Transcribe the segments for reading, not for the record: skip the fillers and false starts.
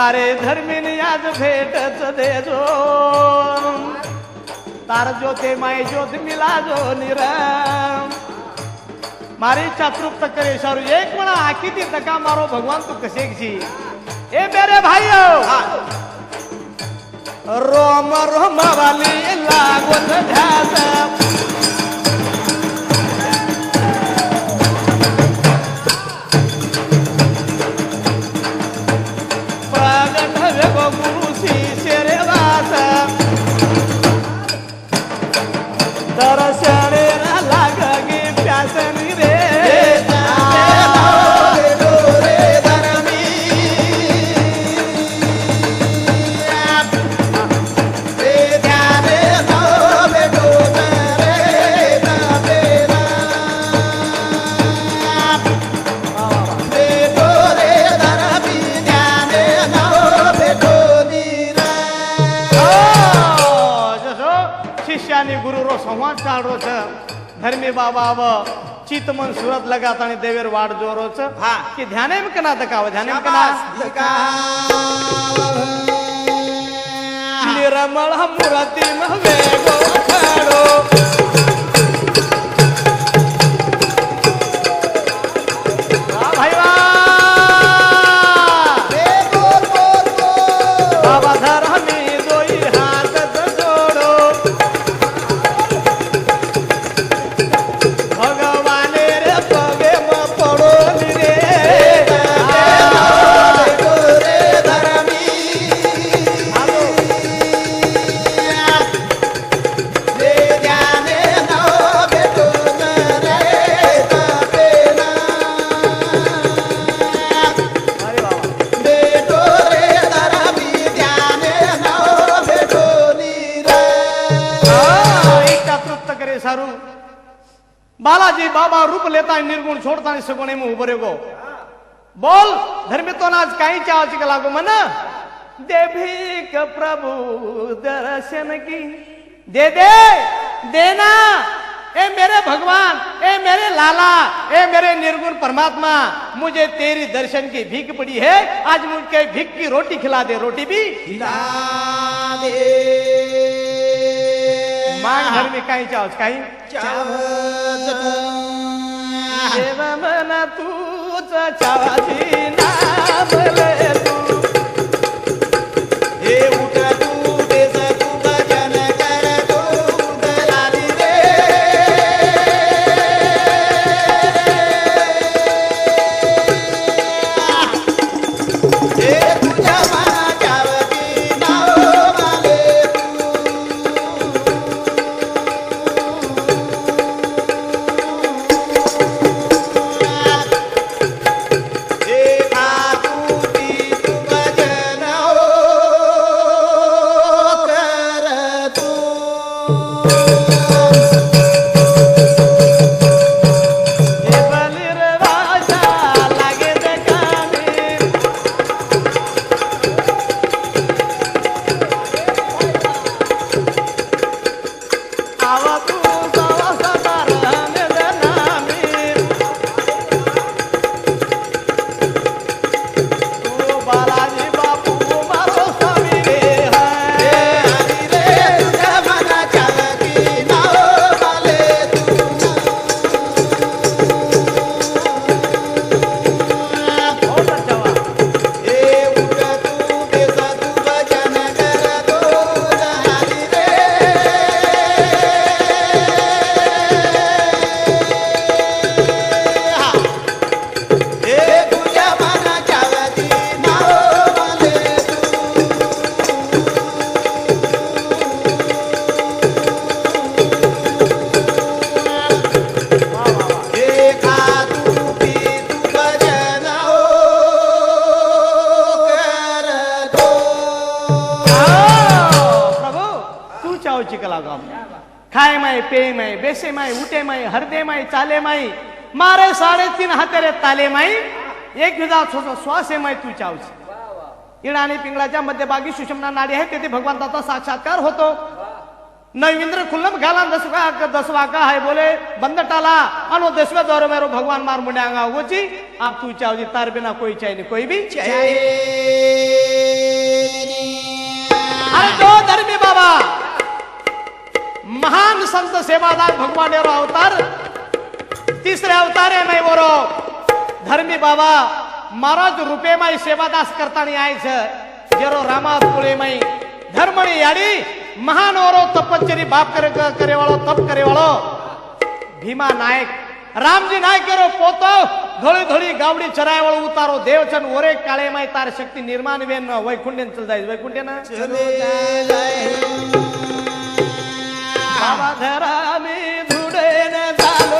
तारे धर्मीनी आज भेटच देजो तार ज्योते माय ज्योत मिला जो निरम मारी इच्छा तृप्त करे शारू एक म्हणा आखीती तका मारो भगवान तू कसे छी ए मेरे भाइयों रोम रोम वाली लागोत ध्यास संवाद चालू धर्मी बाबा चितमन सूरत लगाता देवेर वाट जोरो कि ध्यान कना दकाव ध्यान कना निर्मल मूर्ति वेगो खड़ो भाई बाबा धर्मी दोई हाथ जोड़ो बालाजी बाबा रूप लेता निर्गुण छोड़ता सगुणे में उभरे गो बोल धर्मी तो आज काही चावची का लागो मन देभिक प्रभु दर्शन की दे दे देना ए मेरे भगवान ए मेरे लाला ए मेरे निर्गुण परमात्मा मुझे तेरी दर्शन की भीख पड़ी है आज मुझे भीख की रोटी खिला दे रोटी भी खिला दे मांग धर्मी काही चावच काही देव मना तूच चावाची नामले तू हे उठ तू देस तू भजन कर तू दलाली रे हे तुझ्या मना चावची नामले खाय माई पे माई बेसे माई उठे माई हरदे माई चाले माई मारे 3.5 हातेरे ताले माई एक विधा श्वास माई तू चावची इडा आणि पिंगळाच्या मध्यभागी सुषमना नाडी आहे तेथे भगवंताचा साक्षात्कार होतो नवींद्र खुल्लम घाला दसवा का है बोले बंद टाला अनो दसवे दौर मेरो भगवान मार मुंड्यांगा गोची आप तू चावजी तार बिना कोई चाहिए कोई भी चाहिए अरे जो धर्मी बाबा महान संत सेवादार भगवान अवतार तिसरे अवतार है मैं बोरो धर्मी बाबा महाराज रुपये माई सेवादास करता नहीं आए जेरो रामा पुळे माई धर्मणी याडी महान ओरो तपश्चरी बाप करे वाळो तप करे वाळो भीमा नायक रामजी नायक करो पोतो धोळी धोळी गावडी चराय वाळो उतारो देवचन ओरे काळे माई तार शक्ती निर्माण वेन वैकुंठेन चल जाय वैकुंठेन चले जाय बाबा धरा मी धुडेन झालो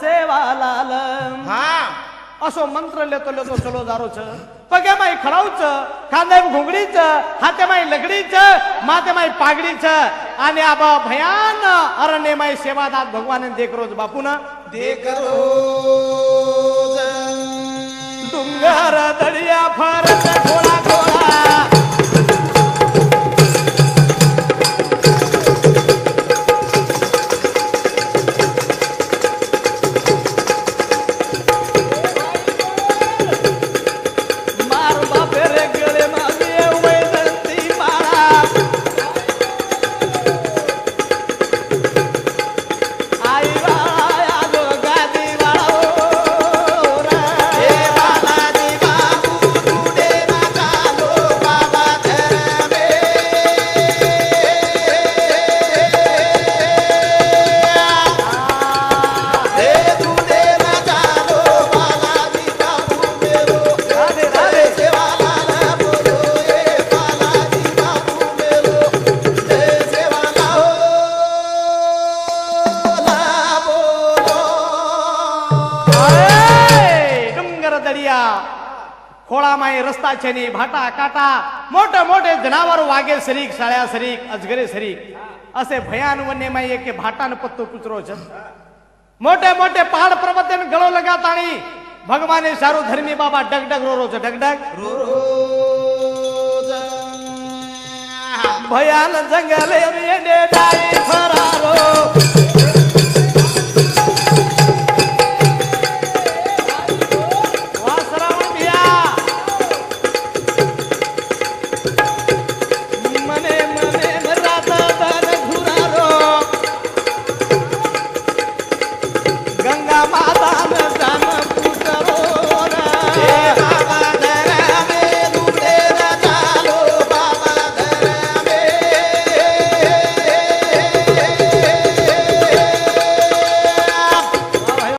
सेवालाल असो मंत्र लेतो लेतो चलो दारोच पगे माई खडाऊच खांदे घुंगडीच हाते माई लगडीच माते माई पागडीच आणि आबा भयान अरण्य माई सेवादात भगवान देख रोज बापून देख रोज डुंगर दडिया फरत घोडा घोडा दरिया खोळामाई रस्ता छेनी भाटा काटा मोठे मोठे जनावर वागे सरीक साळ्या सरीक अजगरे सरीक असे भयान वन्यमाई एके भाटान पत्तो कुचरो छ मोठे मोठे पहाड़ पर्वत गळो लगात आणि भगवाने सारू धर्मी बाबा डगडग रो रो डगडग भयान जंगले रेडे डाई फरारो वासराव भिया मने मने रात दर घुरारो गंगा माता न जान